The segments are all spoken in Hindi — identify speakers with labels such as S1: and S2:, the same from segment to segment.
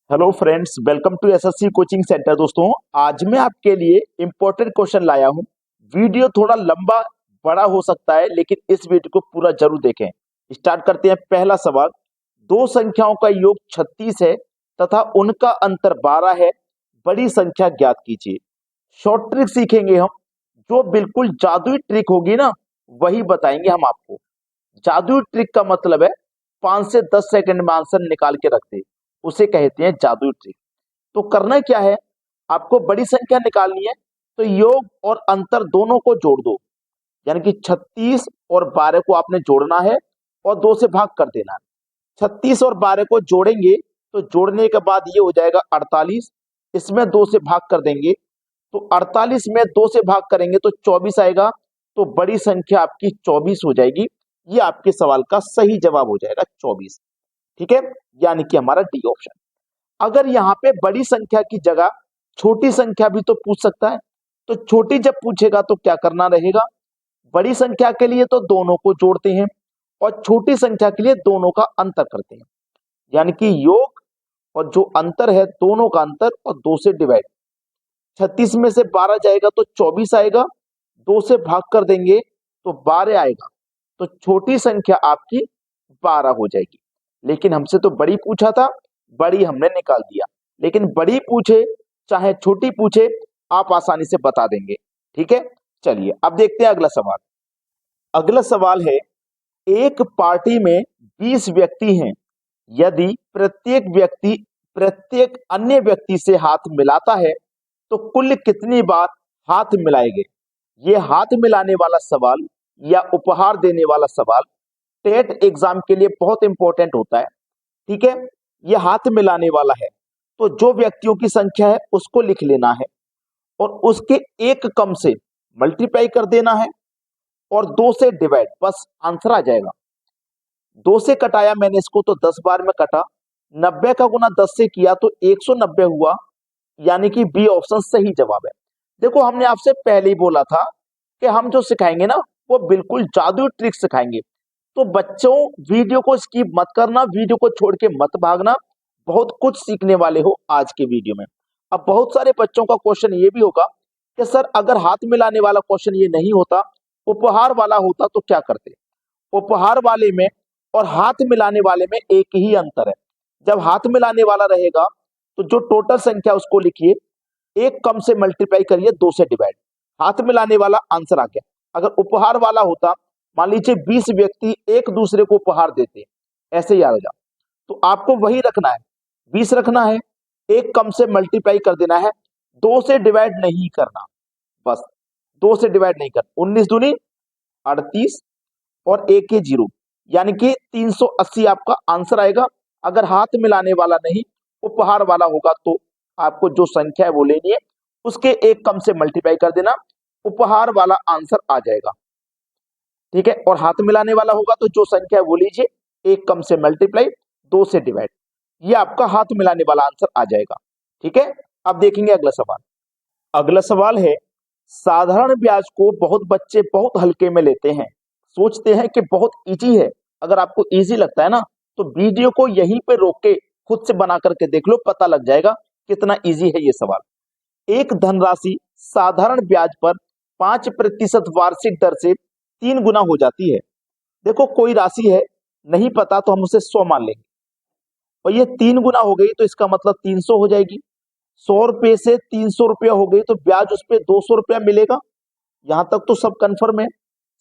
S1: Hello friends, welcome to SSC coaching centre. दोस्तों, आज मैं आपके लिए इंपॉर्टेंट क्वेश्चन लाया हूं। वीडियो थोड़ा लंबा बड़ा हो सकता है, लेकिन इस वीडियो को पूरा जरूर देखें। स्टार्ट करते हैं। पहला सवाल, दो संख्याओं का योग 36 है तथा उनका अंतर 12 है, बड़ी संख्या ज्ञात कीजिए। शॉर्ट ट्रिक सीखेंगे हम। जो बिल्कुल जादुई ट्रिक होगी ना, वही बताएंगे हम आपको। जादुई ट्रिक का मतलब है 5 से 10 सेकंड में आंसर निकाल के रखते, उसे कहते हैं जादुई ट्रिक। तो करना क्या है, आपको बड़ी संख्या निकालनी है, तो योग और अंतर दोनों को जोड़ दो। यानी कि 36 और 12 को आपने जोड़ना है और 2 से भाग कर देना है। 36 और 12 को जोड़ेंगे तो जोड़ने के बाद ये हो जाएगा 48। इसमें 2 से भाग कर देंगे तो 48 में 2 से भाग करेंगे तो 24 आएगा। तो बड़ी संख्या आपकी 24 हो जाएगी। ये आपके सवाल का सही जवाब हो जाएगा 24। ठीक है, यानी कि हमारा डी ऑप्शन। अगर यहाँ पे बड़ी संख्या की जगह छोटी संख्या भी तो पूछ सकता है, तो छोटी जब पूछेगा तो क्या करना रहेगा, बड़ी संख्या के लिए तो दोनों को जोड़ते हैं और छोटी संख्या के लिए दोनों का अंतर करते हैं। यानी कि योग और जो अंतर है दोनों का अंतर और 2 से डिवाइड। 36 में से 12 जाएगा तो 24 आएगा, 2 से भाग कर देंगे तो 12 आएगा। तो छोटी संख्या आपकी 12 हो जाएगी। लेकिन हमसे तो बड़ी पूछा था, बड़ी हमने निकाल दिया। लेकिन बड़ी पूछे चाहे छोटी पूछे, आप आसानी से बता देंगे। ठीक है, चलिए अब देखते हैं अगला सवाल। अगला सवाल है, एक पार्टी में 20 व्यक्ति हैं। यदि प्रत्येक व्यक्ति प्रत्येक अन्य व्यक्ति से हाथ मिलाता है तो कुल कितनी बार हाथ मिलाएंगे। ये हाथ मिलाने वाला सवाल या उपहार देने वाला सवाल टेट एग्जाम के लिए बहुत इंपॉर्टेंट होता है। ठीक है, ये हाथ मिलाने वाला है, तो जो व्यक्तियों की संख्या है उसको लिख लेना है और उसके एक कम से मल्टीप्लाई कर देना है और 2 से डिवाइड, बस आंसर आ जाएगा। 2 से कटाया मैंने इसको तो 10 बार में कटा, 90 का गुना 10 से किया तो 190 हुआ। यानी कि बी ऑप्शन सही जवाब है। देखो, हमने आपसे पहले ही बोला था कि हम जो सिखाएंगे ना, वो बिल्कुल जादू ट्रिक सिखाएंगे। तो बच्चों, वीडियो को स्किप मत करना, वीडियो को छोड़ के मत भागना। बहुत कुछ सीखने वाले हो आज के वीडियो में। अब बहुत सारे बच्चों का क्वेश्चन ये भी होगा कि सर, अगर हाथ मिलाने वाला क्वेश्चन ये नहीं होता, उपहार वाला होता तो क्या करते। उपहार वाले में और हाथ मिलाने वाले में एक ही अंतर है। जब हाथ मिलाने वाला रहेगा तो जो टोटल संख्या उसको लिखिए, एक कम से मल्टीप्लाई करिए 2 से डिवाइड, हाथ मिलाने वाला आंसर आ गया। अगर उपहार वाला होता, मान लीजिए 20 व्यक्ति एक दूसरे को उपहार देते, ऐसे ही आएगा। तो आपको वही रखना है, 20 रखना है, एक कम से मल्टीप्लाई कर देना है, 2 से डिवाइड नहीं करना। बस 2 से डिवाइड नहीं करना। 19 दूनी 38 और एक ही जीरो, यानी कि 380 आपका आंसर आएगा। अगर हाथ मिलाने वाला नहीं, उपहार वाला होगा तो आपको जो संख्या है वो लेनी है, उसके एक कम से मल्टीप्लाई कर देना, उपहार वाला आंसर आ जाएगा। ठीक है, और हाथ मिलाने वाला होगा तो जो संख्या है वो लीजिए, एक कम से मल्टीप्लाई, 2 से डिवाइड, ये आपका हाथ मिलाने वाला आंसर आ जाएगा। ठीक है, अब देखेंगे अगला सवाल। अगला सवाल है, साधारण ब्याज को बहुत बच्चे बहुत हल्के में लेते हैं, सोचते हैं कि बहुत इजी है। अगर आपको इजी लगता है ना, तो वीडियो को यहीं पे रोक के खुद से बना करके देख लो, पता लग जाएगा कितना इजी है ये सवाल। एक धनराशि साधारण ब्याज पर 5% वार्षिक दर से 3 गुना हो जाती है। देखो, कोई राशि है, नहीं पता तो हम उसे 100 मान लेंगे और ये 3 गुना हो गई तो इसका मतलब 300 हो जाएगी। 100 रुपए से 300 रुपया हो गई तो ब्याज उस पर 200 रुपया मिलेगा। यहां तक तो सब कंफर्म है।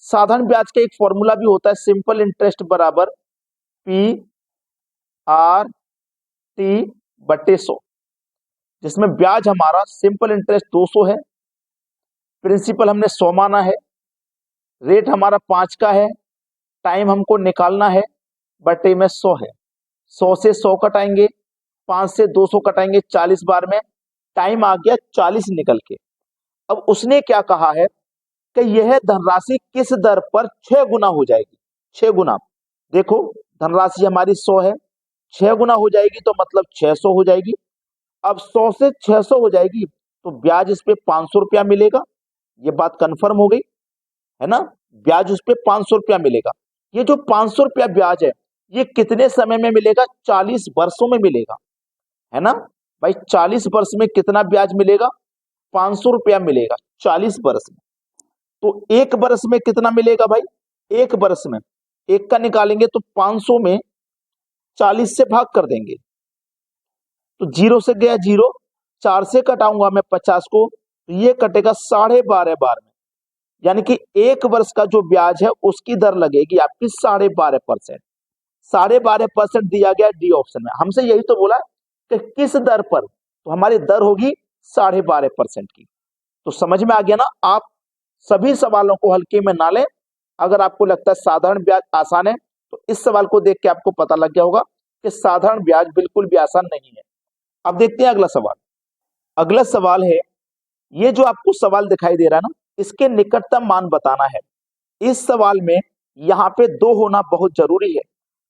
S1: साधारण ब्याज का एक फॉर्मूला भी होता है, सिंपल इंटरेस्ट बराबर PRT/100, जिसमें ब्याज हमारा सिंपल इंटरेस्ट 200 है, प्रिंसिपल हमने 100 माना है, रेट हमारा 5 का है, टाइम हमको निकालना है, बटे में 100 है। 100 से 100 कटाएंगे, 5 से 200 कटाएंगे 40 बार में, टाइम आ गया 40 निकल के। अब उसने क्या कहा है कि यह धनराशि किस दर पर 6 गुना हो जाएगी। 6 गुना, देखो धनराशि हमारी 100 है, 6 गुना हो जाएगी तो मतलब 600 हो जाएगी। अब 100 से 600 हो जाएगी तो ब्याज इस पे 500 रुपया मिलेगा। ये बात कंफर्म हो गई है ना, ब्याज उस पे 500 रुपया मिलेगा। ये जो 500 रुपया ब्याज है, ये कितने समय में मिलेगा, 40 वर्षों में मिलेगा, है ना भाई। 40 वर्ष में कितना ब्याज मिलेगा? 500 रुपया मिलेगा 40 वर्ष में। तो एक वर्ष में कितना मिलेगा भाई? एक वर्ष में एक का निकालेंगे तो 500 में 40 से भाग कर देंगे तो जीरो से गया जीरो, 4 से कटाऊंगा मैं 50 को तो ये कटेगा 12.5 बार में। यानी कि एक वर्ष का जो ब्याज है उसकी दर लगेगी आपकी 12.5%। 12.5% दिया गया डी ऑप्शन में। हमसे यही तो बोला कि किस दर पर, तो हमारी दर होगी 12.5% की। तो समझ में आ गया ना। आप सभी सवालों को हल्के में ना लें। अगर आपको लगता है साधारण ब्याज आसान है तो इस सवाल को देख के आपको पता लग गया होगा कि साधारण ब्याज बिल्कुल भी आसान नहीं है। अब देखते हैं अगला सवाल। अगला सवाल है, ये जो आपको सवाल दिखाई दे रहा है ना, इसके निकटतम मान बताना है। इस सवाल में यहाँ पे 2 होना बहुत जरूरी है।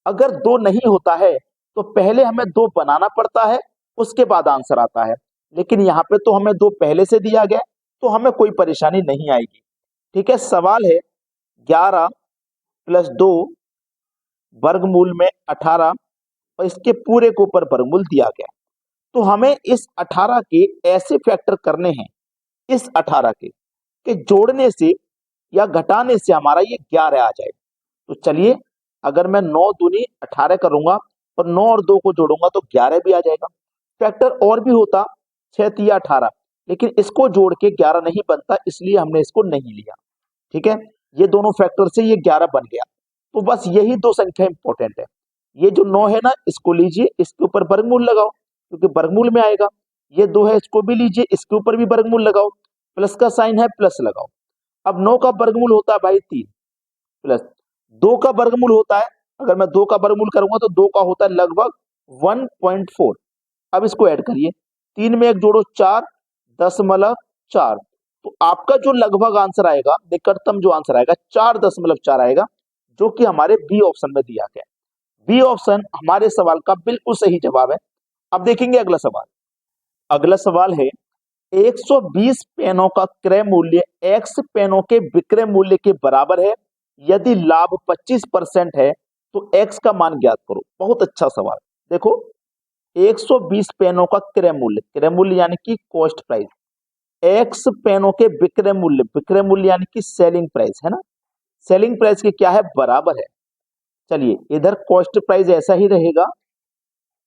S1: अगर 2 नहीं होता है तो पहले हमें 2 बनाना पड़ता है, उसके बाद आंसर आता है। लेकिन यहाँ पे तो हमें 2 पहले से दिया गया तो हमें कोई परेशानी नहीं आएगी। ठीक है, सवाल है 11 + 2 वर्गमूल में 18 और इसके पूरे के ऊपर वर्गमूल दिया गया। तो हमें इस 18 के ऐसे फैक्टर करने हैं, इस 18 के कि जोड़ने से या घटाने से हमारा ये 11 आ जाए। तो चलिए, अगर मैं 9 दूनी 18 करूंगा और 9 और 2 को जोड़ूंगा तो 11 भी आ जाएगा। फैक्टर और भी होता 6 तिया 18, लेकिन इसको जोड़ के 11 नहीं बनता, इसलिए हमने इसको नहीं लिया। ठीक है, ये दोनों फैक्टर से ये 11 बन गया। तो बस यही 2 संख्या इंपॉर्टेंट है। ये जो 9 है ना, इसको लीजिए, इसके ऊपर वर्गमूल लगाओ क्योंकि वर्गमूल में आएगा। ये 2 है, इसको भी लीजिए, इसके ऊपर भी वर्गमूल लगाओ, प्लस का साइन है प्लस लगाओ। अब 9 का वर्गमूल होता है भाई 3, प्लस 2 का वर्गमूल होता है, अगर मैं 2 का वर्गमूल करूंगा तो 2 का होता है लगभग 1.4। अब इसको ऐड करिए, 3 में 1 जोड़ो 4.4। तो आपका जो लगभग आंसर आएगा, निकटतम जो आंसर आएगा 4.4 आएगा, जो कि हमारे बी ऑप्शन में दिया गया। बी ऑप्शन हमारे सवाल का बिल्कुल सही जवाब है। अब देखेंगे अगला सवाल। अगला सवाल है, 120 पेनों का क्रय मूल्य x पेनों के विक्रय मूल्य के बराबर है। यदि लाभ 25% है तो x का मान ज्ञात करो। बहुत अच्छा सवाल। देखो, 120 पेनों का क्रय मूल्य यानी कि कॉस्ट प्राइस, x पेनों के विक्रय मूल्य यानी कि सेलिंग प्राइस है ना, सेलिंग प्राइस के क्या है, बराबर है। चलिए, इधर कॉस्ट प्राइस ऐसा ही रहेगा,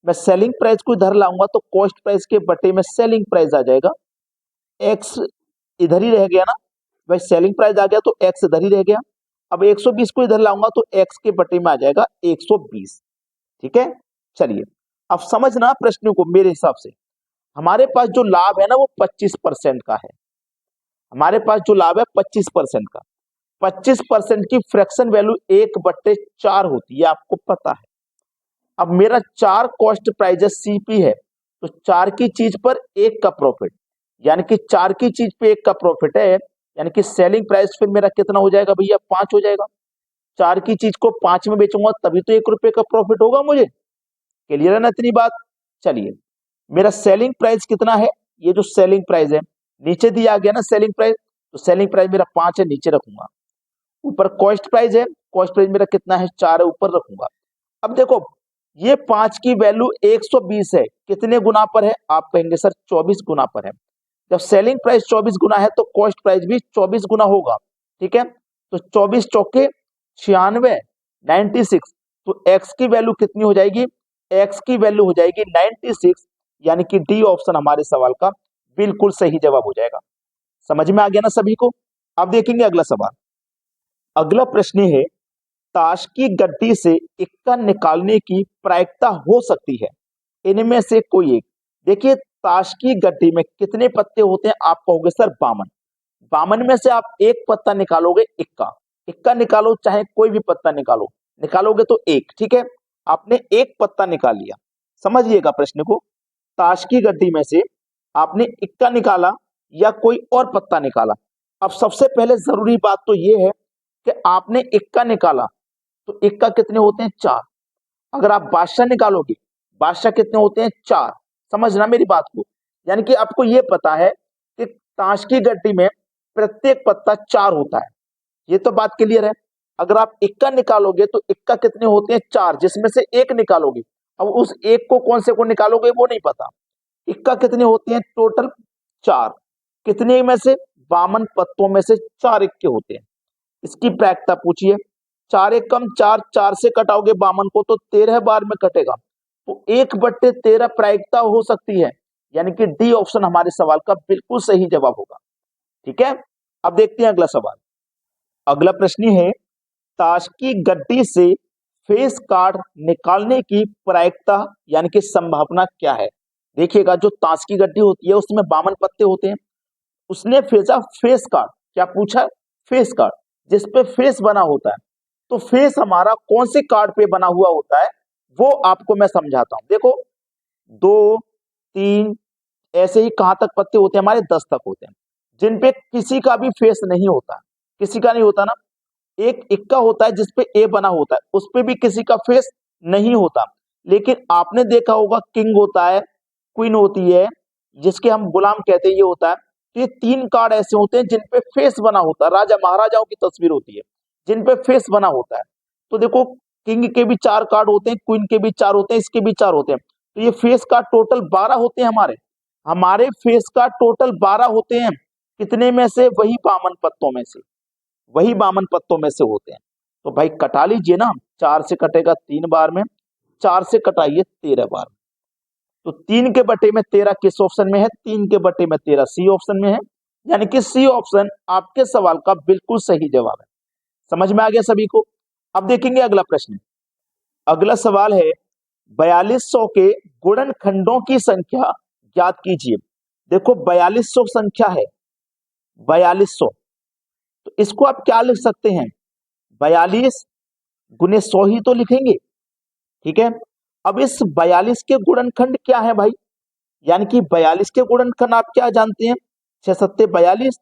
S1: मैं सेलिंग प्राइस को इधर लाऊंगा तो कॉस्ट प्राइस के बटे में सेलिंग प्राइस आ जाएगा। एक्स इधर ही रह गया ना भाई, सेलिंग प्राइस आ गया तो एक्स इधर ही रह गया। अब 120 को इधर लाऊंगा तो एक्स के बटे में आ जाएगा 120। ठीक है, चलिए अब समझना प्रश्न को। मेरे हिसाब से हमारे पास जो लाभ है ना वो 25% का है। हमारे पास जो लाभ है 25% का, 25% की फ्रैक्शन वैल्यू 1/4 होती है, आपको पता है। अब मेरा 4 कॉस्ट प्राइस सीपी है, तो 4 की चीज पर 1 का प्रॉफिट, यानी कि 4 की चीज पे 1 का प्रॉफिट है, यानी कि सेलिंग प्राइस फिर मेरा कितना हो जाएगा भैया, 5 हो जाएगा। 4 की चीज को 5 में बेचूंगा तभी तो 1 रुपए का प्रॉफिट होगा मुझे। क्लियर है ना इतनी बात? चलिए, मेरा सेलिंग प्राइस कितना है, ये जो सेलिंग प्राइस है नीचे दिया गया ना सेलिंग प्राइस, तो सेलिंग प्राइस मेरा 5 है, नीचे रखूंगा। ऊपर कॉस्ट प्राइस है, कॉस्ट प्राइस मेरा कितना है, 4 है, ऊपर रखूंगा। अब देखो, ये 5 की वैल्यू 120 है, कितने गुना पर है, आप कहेंगे सर 24 गुना पर है। जब सेलिंग प्राइस 24 गुना है तो कॉस्ट प्राइस भी 24 गुना होगा। ठीक है, तो 24 चौके 96, 96। तो एक्स की वैल्यू कितनी हो जाएगी, एक्स की वैल्यू हो जाएगी 96, यानी कि डी ऑप्शन हमारे सवाल का बिल्कुल सही जवाब हो जाएगा। समझ में आ गया ना सभी को? अब देखेंगे अगला सवाल। अगला प्रश्न है, ताश की गड्डी से इक्का निकालने की प्रायिकता हो सकती है, इनमें से कोई एक। देखिए, ताश की गड्डी में कितने पत्ते होते हैं, आप कहोगे सर 52। 52 में से आप एक पत्ता निकालोगे, इक्का। इक्का निकालो, चाहे कोई भी पत्ता निकालो, निकालोगे तो एक। ठीक है, आपने एक पत्ता निकाल लिया। समझिएगा प्रश्न को, ताश की गड्डी में से आपने इक्का निकाला या कोई और पत्ता निकाला। अब सबसे पहले जरूरी बात तो ये है कि आपने इक्का निकाला, तो इक्का कितने होते हैं, 4। अगर आप बादशाह निकालोगे, बादशाह कितने होते हैं, 4। समझना मेरी बात को, यानी कि आपको ये पता है कि ताश की गड्डी में प्रत्येक पत्ता 4 होता है। ये तो बात क्लियर है। अगर आप इक्का निकालोगे तो इक्का कितने होते हैं, 4, जिसमें से एक निकालोगे अब उस एक को कौन से को निकालोगे वो नहीं पता। इक्का कितने होते हैं टोटल 4, कितने में से 52 पत्तों में से 4 इक्के होते हैं। इसकी प्रायिकता पूछिए, 4 एक कम 4, 4 से कटाओगे 52 को तो 13 बार में कटेगा, तो 1/13 प्रायिकता हो सकती है, यानी कि डी ऑप्शन हमारे सवाल का बिल्कुल सही जवाब होगा। ठीक है, अब देखते हैं अगला सवाल। अगला प्रश्न है, ताश की गड्डी से फेस कार्ड निकालने की प्रायिकता यानी कि संभावना क्या है। देखिएगा, जो ताश की गड्डी होती है उसमें 52 पत्ते होते हैं, उसने भेजा फेस कार्ड, क्या पूछा है फेस कार्ड, जिसपे फेस बना होता है। तो फेस हमारा कौन से कार्ड पे बना हुआ होता है वो आपको मैं समझाता हूं। देखो 2, 3 ऐसे ही कहां तक पत्ते होते हैं हमारे 10 तक होते हैं, जिन पे किसी का भी फेस नहीं होता, किसी का नहीं होता ना। एक इक्का होता है जिसपे ए बना होता है, उस पे भी किसी का फेस नहीं होता। लेकिन आपने देखा होगा किंग होता है, क्वीन होती है, जिसके हम गुलाम कहते हैं, ये होता है। तो ये 3 कार्ड ऐसे होते हैं जिन पे फेस बना होता है, राजा महाराजाओं की तस्वीर होती है जिन पे फेस बना होता है। तो देखो किंग के भी 4 कार्ड होते हैं, क्वीन के भी 4 होते हैं, इसके भी 4 होते हैं। तो ये फेस कार्ड टोटल 12 होते हैं हमारे, हमारे फेस कार्ड टोटल 12 होते हैं। कितने में से, वही 52 पत्तों में से, वही 52 पत्तों में से होते हैं। तो भाई कटा लीजिए ना, 4 से कटेगा 3 बार में, 4 से कटाइए 13 बार में। तो 3 के बटे में 13 किस ऑप्शन में है, 3 के बटे में 13 सी ऑप्शन में है, यानी कि सी ऑप्शन आपके सवाल का बिल्कुल सही जवाब है। समझ में आ गया सभी को। अब देखेंगे अगला प्रश्न। अगला सवाल है, 4200 के गुणनखंडों की संख्या ज्ञात कीजिए। देखो 4200 संख्या है, 4200, तो इसको आप क्या लिख सकते हैं, 42 गुने 100 ही तो लिखेंगे। ठीक है, अब इस 42 के गुणनखंड क्या है भाई, यानी कि 42 के गुणनखंड आप क्या जानते हैं, 6 सत्ते 42,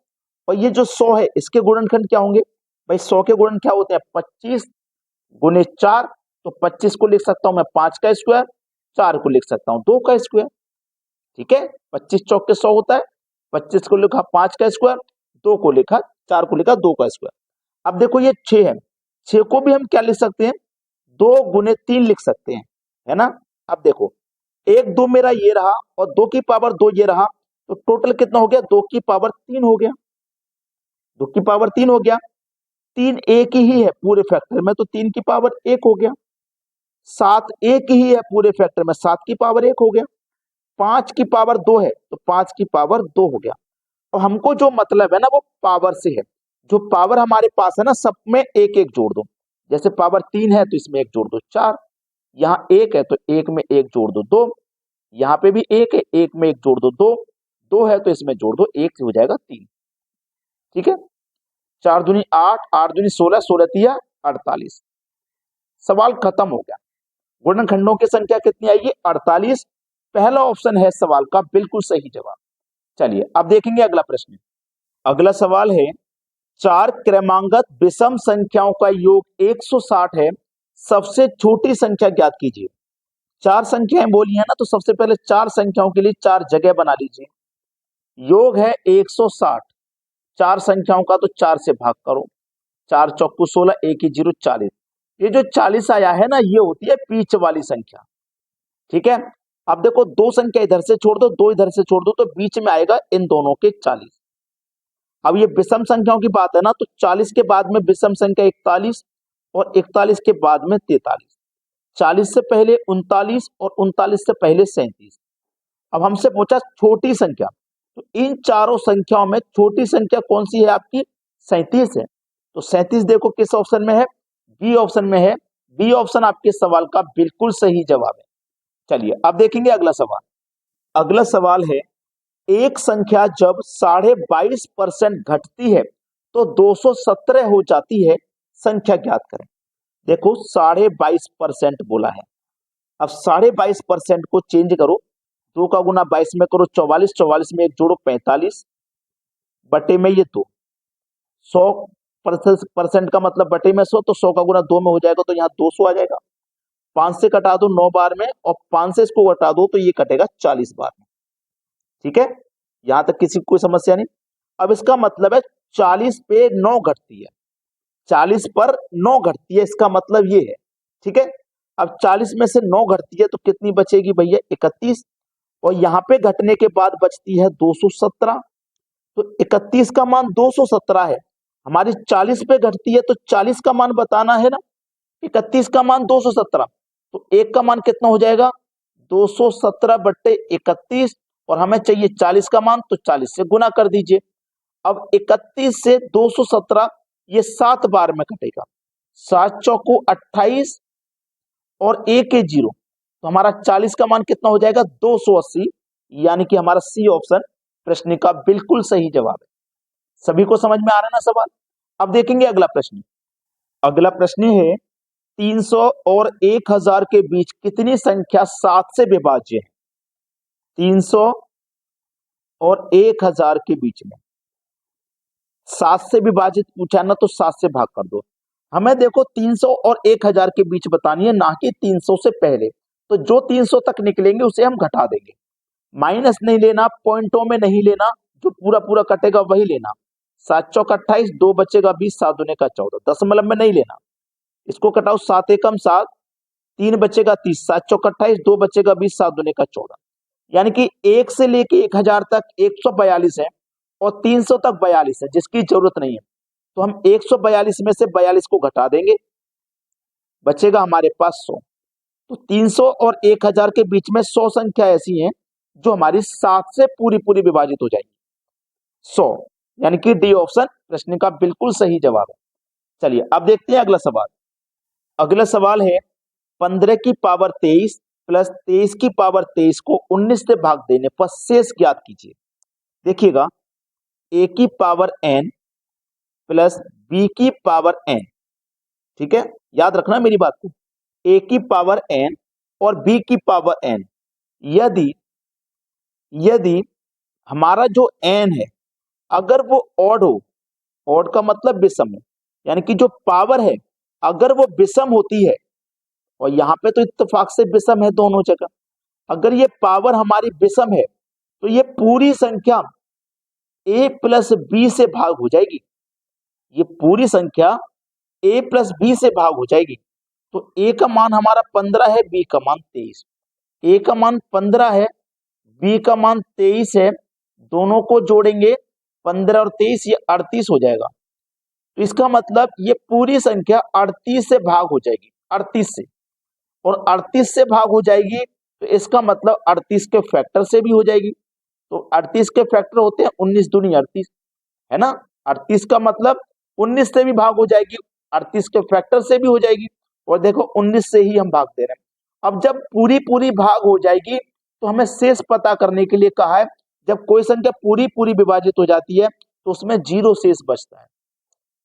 S1: और ये जो 100 है इसके गुणनखंड क्या होंगे भाई, 100 के गुणन क्या होते हैं 25 गुने 4, तो 25 को लिख सकता हूं मैं 5 का स्क्वायर, 4 को लिख सकता हूं 2 का स्क्वायर। ठीक है, 25 चौक के 100 होता है, 25 को लिखा 5 का स्क्वायर, 2 को लिखा 4 को लिखा 2 का स्क्वायर। अब देखो ये 6 है, 6 को भी हम क्या लिख सकते हैं, 2 गुने 3 लिख सकते हैं, है ना। अब देखो 1 2 मेरा ये रहा और 2 की पावर 2 ये रहा, तो टोटल कितना हो गया, 2 की पावर 3 हो गया, 2 की पावर 3 हो गया। 3 एक ही है पूरे फैक्टर में, तो 3 की पावर 1 हो गया। 7 एक ही है पूरे फैक्टर में, 7 की पावर 1 हो गया। 5 की पावर 2 है तो 5 की पावर 2 हो गया। और हमको जो मतलब है ना वो पावर से है, जो पावर हमारे पास है ना सब में एक एक जोड़ दो। जैसे पावर 3 है तो इसमें 1 जोड़ दो 4, यहाँ 1 है तो 1 में 1 जोड़ दो 2, यहाँ पे भी 1 है, 1 में 1 जोड़ दो 2, 2 है तो इसमें जोड़ दो 1 से हो जाएगा 3। ठीक है, 4 दूनी 8, 8 दूनी 16, 16 तिया 48। सवाल खत्म हो गया। गुणनखंडों की संख्या कितनी आई है 48, पहला ऑप्शन है सवाल का बिल्कुल सही जवाब। चलिए अब देखेंगे अगला प्रश्न। अगला सवाल है, 4 क्रमांगत विषम संख्याओं का योग 160 है, सबसे छोटी संख्या ज्ञात कीजिए। 4 संख्याएं बोली है ना, तो सबसे पहले 4 संख्याओं के लिए 4 जगह बना लीजिए। योग है 160, 4 संख्याओं का तो 4 से भाग करो, 4 चौकू 16, 1 ही 0 40। ये जो 40 आया है ना ये होती है बीच वाली संख्या। ठीक है, अब देखो 2 संख्या इधर से छोड़ दो, 2 इधर से छोड़ दो, तो बीच में आएगा इन दोनों के 40। अब ये विषम संख्याओं की बात है ना, तो 40 के बाद में विषम संख्या 41 और 41 के बाद में 43, 40 से पहले 39 और 39 से पहले 37। अब हमसे पूछा छोटी संख्या, तो इन चारों संख्याओं में छोटी संख्या कौन सी है आपकी, 37 है। तो 37 देखो किस ऑप्शन में है, बी ऑप्शन में है। बी ऑप्शन आपके सवाल का बिल्कुल सही जवाब है। चलिए अब देखेंगे अगला सवाल। अगला सवाल है, एक संख्या जब 22.5% घटती है तो 217 हो जाती है, संख्या ज्ञात करें। देखो 22.5% बोला है, अब 22.5% को चेंज करो, 2 का गुना 22 में करो 44, 44 में 1 जोड़ो 45, बटे में ये 2, 100% का मतलब बटे में 100, तो 100 का गुना 2 में हो जाएगा, तो यहाँ 200 आ जाएगा। 5 से कटा दो 9 बार में, और 5 से इसको घटा दो तो ये कटेगा 40 बार में। ठीक है, यहां तक किसी को कोई समस्या नहीं। अब इसका मतलब है 40 पे 9 घटती है, 40 पर 9 घटती है, इसका मतलब ये है। ठीक है, अब 40 में से 9 घटती है तो कितनी बचेगी भैया 31, और यहाँ पे घटने के बाद बचती है 217। तो 31 का मान 217 है, हमारी 40 पे घटती है तो 40 का मान बताना है ना। 31 का मान 217, तो 1 का मान कितना हो जाएगा 217/31, और हमें चाहिए 40 का मान, तो 40 से गुना कर दीजिए। अब 31 से 217 ये 7 बार में कटेगा, 7 चौको 28 और 1 है 0, तो हमारा 40 का मान कितना हो जाएगा 280, यानी कि हमारा सी ऑप्शन प्रश्न का बिल्कुल सही जवाब है। सभी को समझ में आ रहा है ना सवाल। अब देखेंगे अगला प्रश्न। अगला प्रश्न है 300 और 1000 के बीच कितनी संख्या 7 से विभाज्य है। 300 और 1000 के बीच में 7 से विभाजित पूछा ना, तो 7 से भाग कर दो। हमें देखो 300 और 1000 के बीच बतानी है, ना कि 300 से पहले। तो जो 300 तक निकलेंगे उसे हम घटा देंगे, माइनस नहीं लेना, पॉइंटों में नहीं लेना, जो पूरा पूरा कटेगा वही लेना। 7 चौक 28, 2 बचेगा 20, 7 दूने का 14, दशमलव में नहीं लेना। इसको घटाओ, 7 एकम 7, 3 बचेगा 30, 7 चौक 28, 2 बचेगा 20, 7 दूने का 14, यानी कि 1 से लेके 1000 तक 142 है और 300 तक 42 है, जिसकी जरूरत नहीं है। तो हम 142 में से 42 को घटा देंगे, बचेगा हमारे पास 100। तो 300 और 1000 के बीच में 100 संख्या ऐसी हैं जो हमारी 7 से पूरी पूरी विभाजित हो जाएगी, 100, यानी कि डी ऑप्शन प्रश्न का बिल्कुल सही जवाब है। चलिए अब देखते हैं अगला सवाल। अगला सवाल है 15 की पावर 23 प्लस 23 की पावर 23 को 19 से भाग देने पर शेष ज्ञात कीजिए। देखिएगा, a की पावर n प्लस b की पावर n, ठीक है, याद रखना मेरी बात को, a की पावर n और b की पावर n, यदि यदि हमारा जो n है अगर वो ऑड हो, ऑड का मतलब विषम है, यानी कि जो पावर है अगर वो विषम होती है, और यहाँ पे तो इत्तेफाक से विषम है दोनों जगह, अगर ये पावर हमारी विषम है तो ये पूरी संख्या a प्लस बी से भाग हो जाएगी, ये पूरी संख्या a प्लस बी से भाग हो जाएगी। तो a का मान हमारा 15 है, b का मान 23, a का मान 15 है, b का मान 23 है, दोनों को जोड़ेंगे 15 और 23 ये 38 हो जाएगा। तो इसका मतलब ये पूरी संख्या 38 से भाग हो जाएगी, 38 से, और 38 से भाग हो जाएगी तो इसका मतलब 38 के फैक्टर से भी हो जाएगी। तो 38 के फैक्टर होते हैं 19 दूनी 38, है ना। 38 का मतलब 19 से भी भाग हो जाएगी, 38 के फैक्टर से भी हो जाएगी, और देखो 19 से ही हम भाग दे रहे हैं। अब जब पूरी पूरी भाग हो जाएगी तो हमें शेष पता करने के लिए कहा है, जब कोई संख्या पूरी पूरी विभाजित हो जाती है तो उसमें 0 शेष बचता है,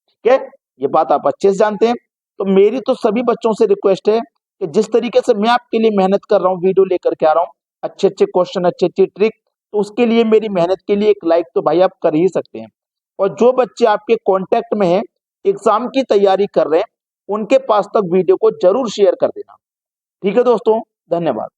S1: ठीक है, ये बात आप अच्छे से जानते हैं। तो मेरी तो सभी बच्चों से रिक्वेस्ट है कि जिस तरीके से मैं आपके लिए मेहनत कर रहा हूँ, वीडियो लेकर के आ रहा हूँ, अच्छे अच्छे क्वेश्चन, अच्छी अच्छी ट्रिक, तो उसके लिए मेरी मेहनत के लिए एक लाइक तो भाई आप कर ही सकते हैं। और जो बच्चे आपके कांटेक्ट में हैं, एग्जाम की तैयारी कर रहे हैं, उनके पास तक वीडियो को जरूर शेयर कर देना। ठीक है दोस्तों, धन्यवाद।